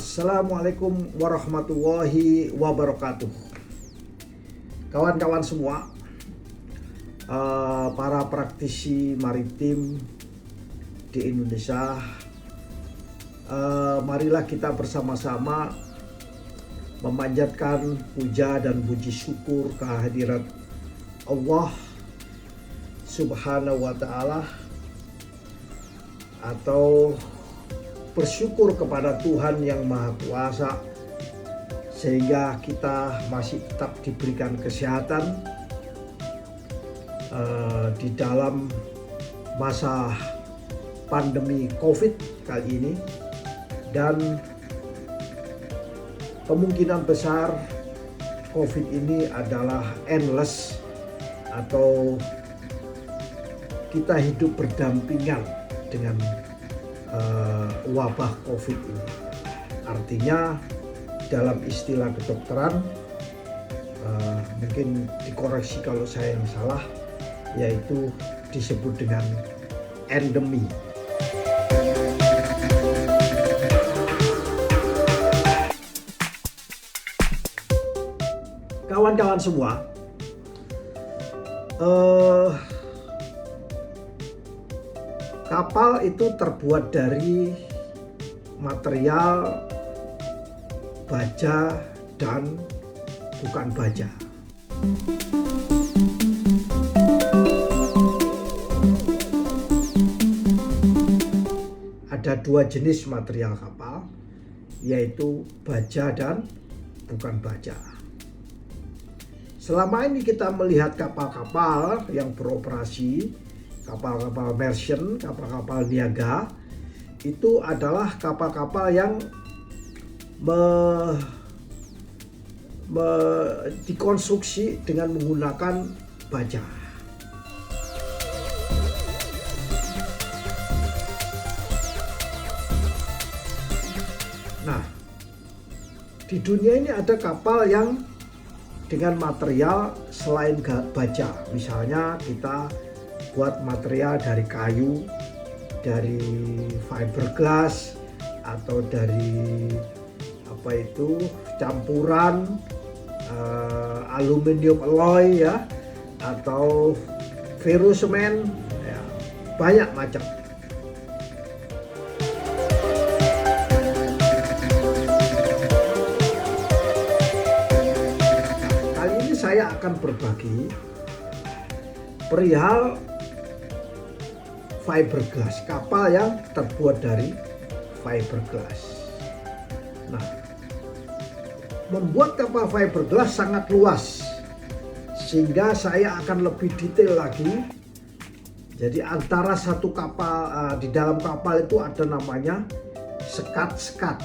Assalamualaikum warahmatullahi wabarakatuh. Kawan-kawan semua, para praktisi maritim di Indonesia, marilah kita bersama-sama memanjatkan puja dan puji syukur kehadirat Allah Subhanahu wa Ta'ala, atau bersyukur kepada Tuhan yang Maha Kuasa sehingga kita masih tetap diberikan kesehatan di dalam masa pandemi COVID kali ini, dan kemungkinan besar COVID ini adalah endless, atau kita hidup berdampingan dengan wabah COVID ini. Artinya dalam istilah kedokteran, mungkin dikoreksi kalau saya yang salah, yaitu disebut dengan endemi. Kawan-kawan semua, kapal itu terbuat dari material baja dan bukan baja. Ada dua jenis material kapal, yaitu baja dan bukan baja. Selama ini kita melihat kapal-kapal yang beroperasi, kapal-kapal merchant, kapal-kapal niaga, itu adalah kapal-kapal yang dikonstruksi dengan menggunakan baja. Nah, di dunia ini ada kapal yang dengan material selain baja. Misalnya kita buat material dari kayu, dari fiberglass, atau dari campuran aluminium alloy ya, atau ferrosemen ya, banyak macam. Kali ini saya akan berbagi perihal fiberglass, kapal yang terbuat dari fiberglass. Nah, membuat kapal fiberglass sangat luas, sehingga saya akan lebih detail lagi. Jadi antara satu kapal, di dalam kapal itu ada namanya sekat-sekat.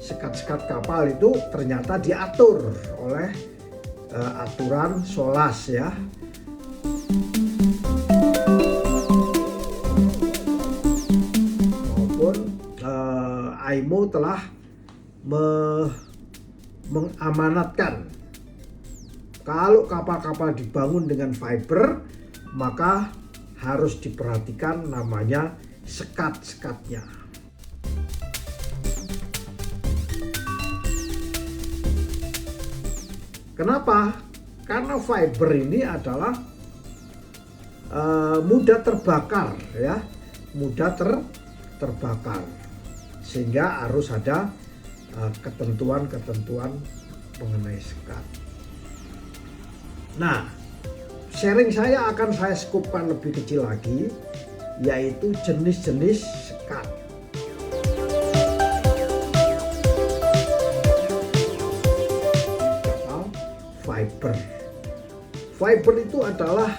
Sekat-sekat kapal itu ternyata diatur oleh aturan SOLAS ya. Maupun IMO telah mengamanatkan kalau kapal-kapal dibangun dengan fiber, maka harus diperhatikan namanya sekat-sekatnya. Kenapa? Karena fiber ini adalah mudah terbakar ya, mudah terbakar, sehingga harus ada ketentuan-ketentuan mengenai sekat. Nah, sharing saya akan saya skupkan lebih kecil lagi, yaitu jenis-jenis sekat. Fiber itu adalah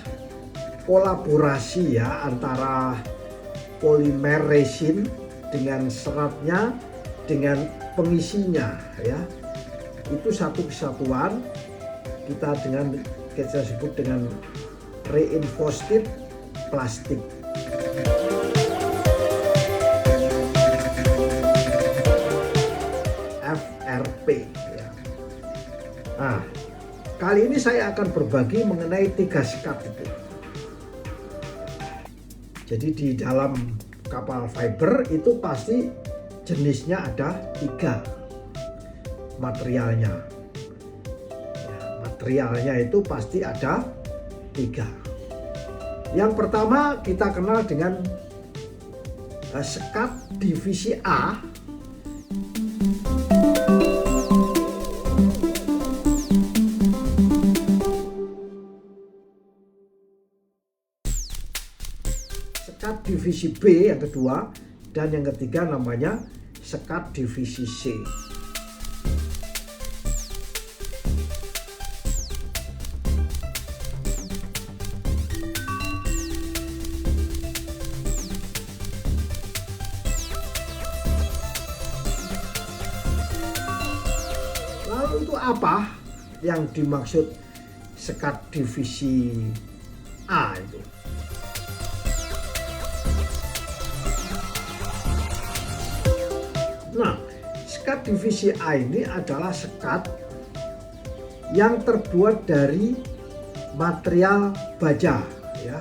kolaborasi ya antara polimer resin dengan seratnya dengan pengisinya ya. Itu satu kesatuan kita sebut dengan reinforced plastik. FRP ya. Nah, kali ini saya akan berbagi mengenai 3 sekat itu. Jadi di dalam kapal fiber itu pasti jenisnya ada 3 materialnya. Ya, materialnya itu pasti ada 3. Yang pertama kita kenal dengan sekat divisi A. Sekat divisi B yang kedua, dan yang ketiga namanya sekat divisi C. Lalu itu apa yang dimaksud sekat divisi A itu? Nah, sekat divisi A ini adalah sekat yang terbuat dari material baja, ya.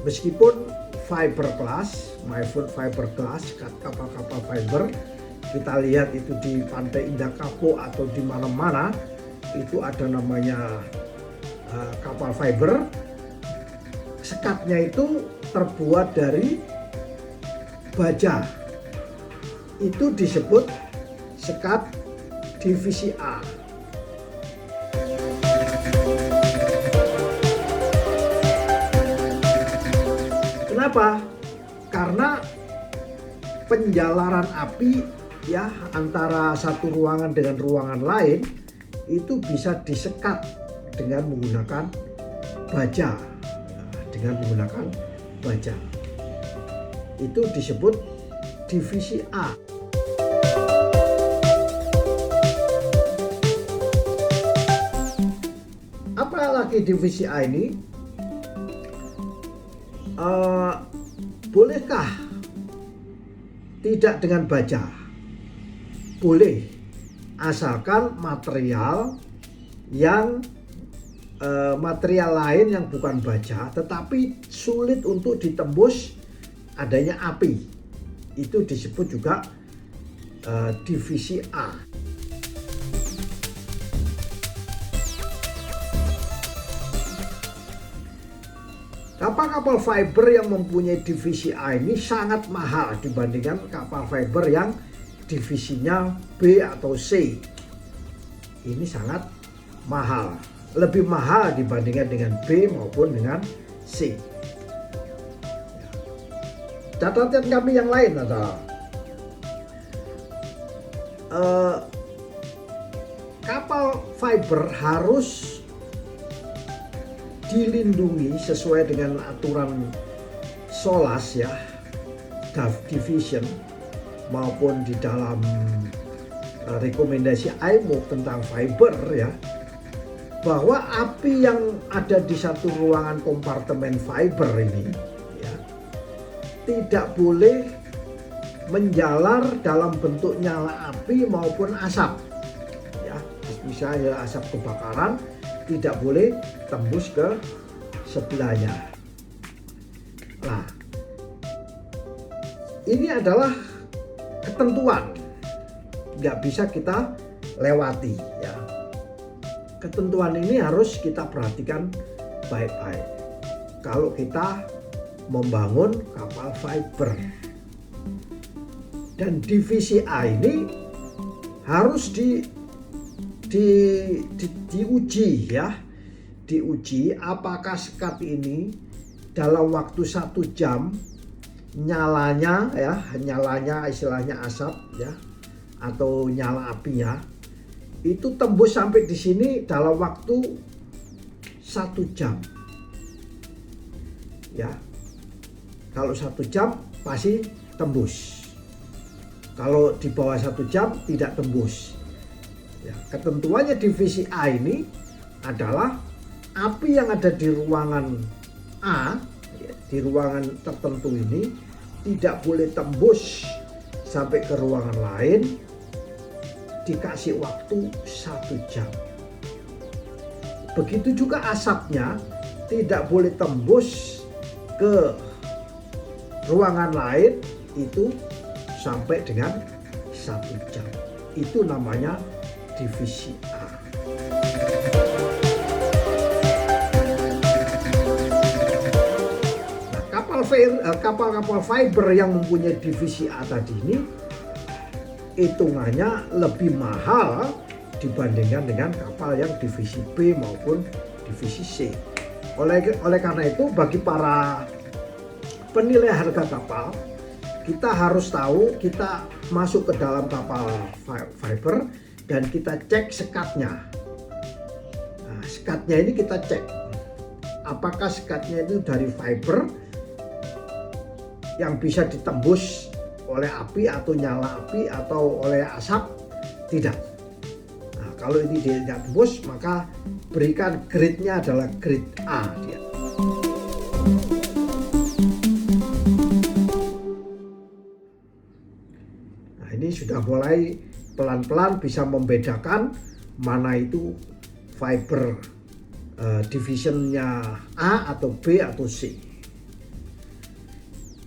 Meskipun fiberglass, maupun fiberglass, sekat kapal-kapal fiber, kita lihat itu di Pantai Indah Kapuk atau di mana-mana itu ada namanya kapal fiber. Sekatnya itu terbuat dari baja. Itu disebut sekat divisi A. Kenapa? Karena penjalaran api ya antara satu ruangan dengan ruangan lain itu bisa disekat dengan menggunakan baja. Dengan menggunakan baja. Itu disebut divisi A. Apalagi divisi A ini, bolehkah tidak dengan baja? Boleh, asalkan material yang material lain yang bukan baja tetapi sulit untuk ditembus adanya api. Itu disebut juga divisi A. Kapal-kapal fiber yang mempunyai divisi A ini sangat mahal dibandingkan kapal fiber yang divisinya B atau C. Ini sangat mahal, lebih mahal dibandingkan dengan B maupun dengan C. Catatan kami yang lain adalah kapal fiber harus dilindungi sesuai dengan aturan SOLAS ya, Draft Division, maupun di dalam rekomendasi IMO tentang fiber ya, bahwa api yang ada di satu ruangan kompartemen fiber ini ya, tidak boleh menjalar dalam bentuk nyala api maupun asap ya, misalnya asap kebakaran tidak boleh tembus ke sebelahnya. Nah, ini adalah ketentuan, nggak bisa kita lewati ya. Ketentuan ini harus kita perhatikan baik-baik kalau kita membangun kapal fiber. Dan divisi A ini harus diuji ya, diuji apakah sekat ini dalam waktu 1 jam nyalanya ya, nyalanya istilahnya asap ya, atau nyala apinya itu tembus sampai di sini dalam waktu 1 jam ya. Kalau 1 jam pasti tembus, kalau di bawah 1 jam tidak tembus ya. Ketentuannya divisi A ini adalah api yang ada di ruangan A ya, di ruangan tertentu ini tidak boleh tembus sampai ke ruangan lain, dikasih waktu 1 jam. Begitu juga asapnya tidak boleh tembus ke ruangan lain itu sampai dengan 1 jam. Itu namanya divisi A. Nah, kapal-kapal fiber yang mempunyai divisi A tadi ini hitungannya lebih mahal dibandingkan dengan kapal yang divisi B maupun divisi C. Oleh karena itu, bagi para penilai harga kapal, kita harus tahu, kita masuk ke dalam kapal fiber dan kita cek sekatnya. Nah, sekatnya ini kita cek apakah sekatnya itu dari fiber yang bisa ditembus oleh api atau nyala api atau oleh asap. Tidak. Nah, kalau ini tidak tembus, maka berikan grade-nya adalah grade A dia. Nah, ini sudah mulai pelan-pelan bisa membedakan mana itu fiber divisionnya A atau B atau C.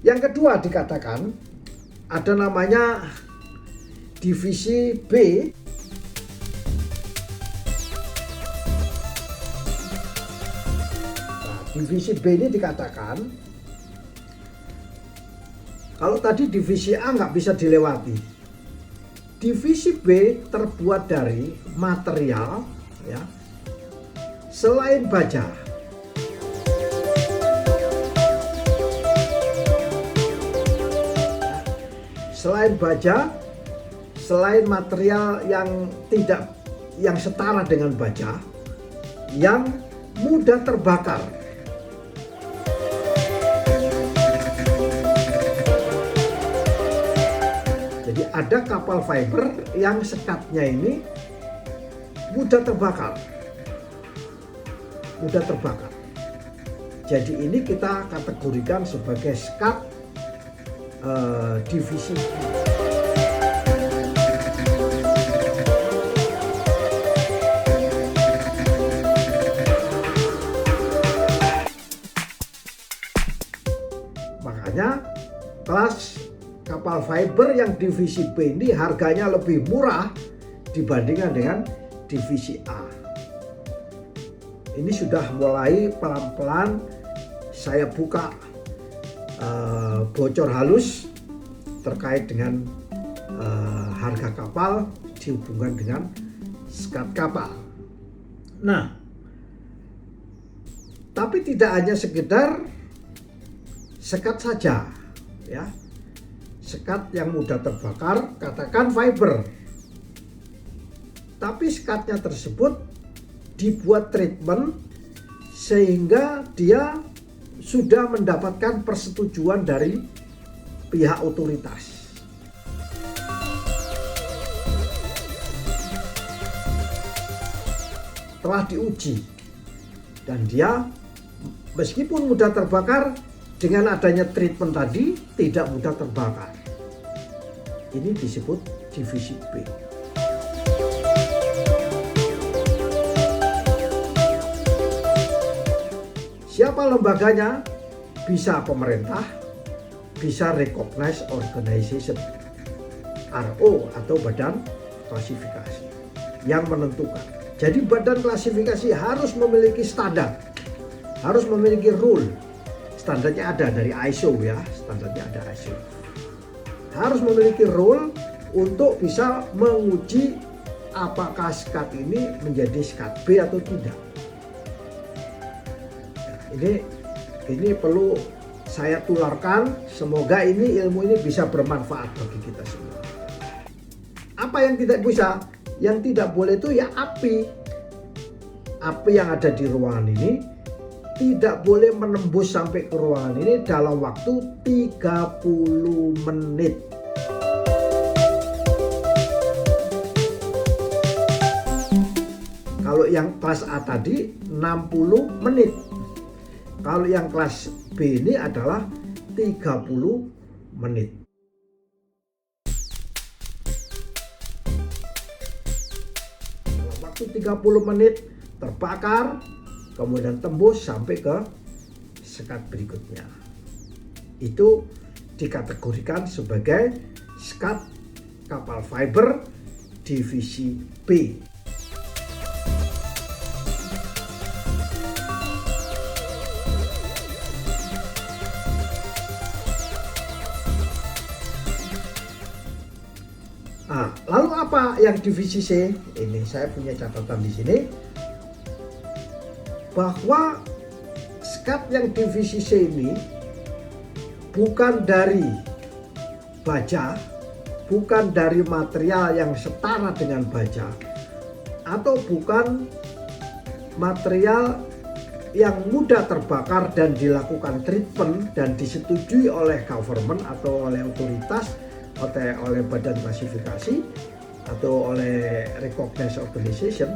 Yang kedua dikatakan ada namanya divisi B. Nah, divisi B ini dikatakan kalau tadi divisi A nggak bisa dilewati. Divisi B terbuat dari material ya selain baja. Selain baja, selain material yang setara dengan baja, yang mudah terbakar. Jadi ada kapal fiber yang sekatnya ini mudah terbakar. Mudah terbakar. Jadi ini kita kategorikan sebagai sekat divisi B. Makanya kelas kapal fiber yang divisi B ini harganya lebih murah dibandingkan dengan divisi A. Ini sudah mulai pelan-pelan saya buka bocor halus terkait dengan harga kapal dihubungkan dengan sekat kapal. Nah, tapi tidak hanya sekedar sekat saja, ya. Sekat yang mudah terbakar, katakan fiber. Tapi sekatnya tersebut dibuat treatment sehingga dia sudah mendapatkan persetujuan dari pihak otoritas. Telah diuji dan dia meskipun mudah terbakar, dengan adanya treatment tadi tidak mudah terbakar. Ini disebut divisi B. Siapa lembaganya? Bisa pemerintah, bisa recognized organization, RO atau badan klasifikasi yang menentukan. Jadi badan klasifikasi harus memiliki standar, harus memiliki rule. Standarnya ada dari ISO ya, standarnya ada ISO. Harus memiliki rule untuk bisa menguji apakah sekat ini menjadi sekat B atau tidak. Nah, ini perlu saya tularkan, semoga ilmu ini bisa bermanfaat bagi kita semua. Apa yang tidak bisa? Yang tidak boleh itu ya api. Api yang ada di ruangan ini tidak boleh menembus sampai ke ruangan ini dalam waktu 30 menit. Kalau yang kelas A tadi 60 menit. Kalau yang kelas B ini adalah 30 menit. Dalam waktu 30 menit terbakar, kemudian tembus sampai ke sekat berikutnya. Itu dikategorikan sebagai skat kapal fiber divisi B. Nah, lalu apa yang divisi C? Ini saya punya catatan di sini bahwa skat yang divisi C ini bukan dari baja, bukan dari material yang setara dengan baja, atau bukan material yang mudah terbakar dan dilakukan treatment dan disetujui oleh government atau oleh otoritas, oleh badan klasifikasi atau oleh recognized organization.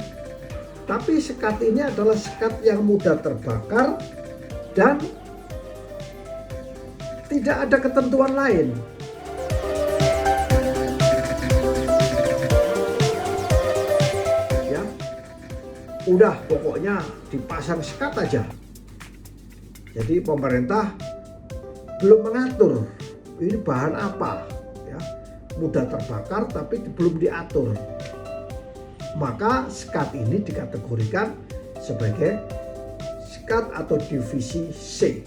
Tapi skat ini adalah skat yang mudah terbakar dan tidak ada ketentuan lain. Ya, udah pokoknya dipasang skat aja. Jadi pemerintah belum mengatur ini bahan apa, ya, mudah terbakar tapi belum diatur. Maka skat ini dikategorikan sebagai skat atau divisi C.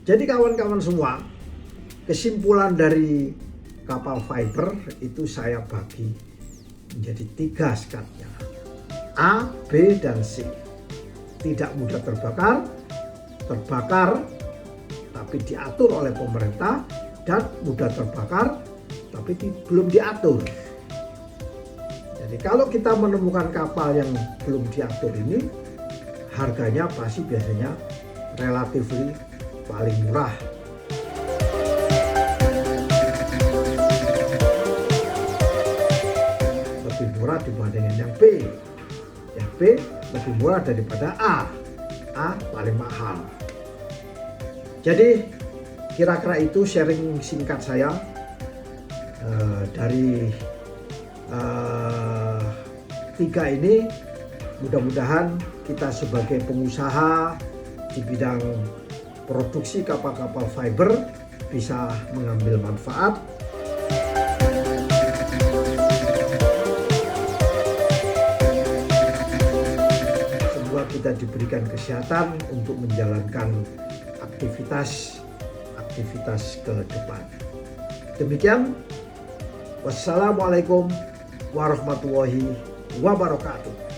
Jadi kawan-kawan semua, kesimpulan dari kapal fiber itu saya bagi menjadi 3 skatnya, A, B, dan C. Tidak mudah terbakar, terbakar tapi diatur oleh pemerintah, dan mudah terbakar tapi belum diatur. Jadi kalau kita menemukan kapal yang belum diatur ini, harganya pasti biasanya relatif paling murah. Lebih murah dibandingin yang B. Yang B lebih murah daripada A. A paling mahal. Jadi kira-kira itu sharing singkat saya dari 3 ini. Mudah-mudahan kita sebagai pengusaha di bidang produksi kapal-kapal fiber bisa mengambil manfaat. Semoga kita diberikan kesehatan untuk menjalankan aktivitas ke depan. Demikian, wassalamualaikum warahmatullahi wabarakatuh.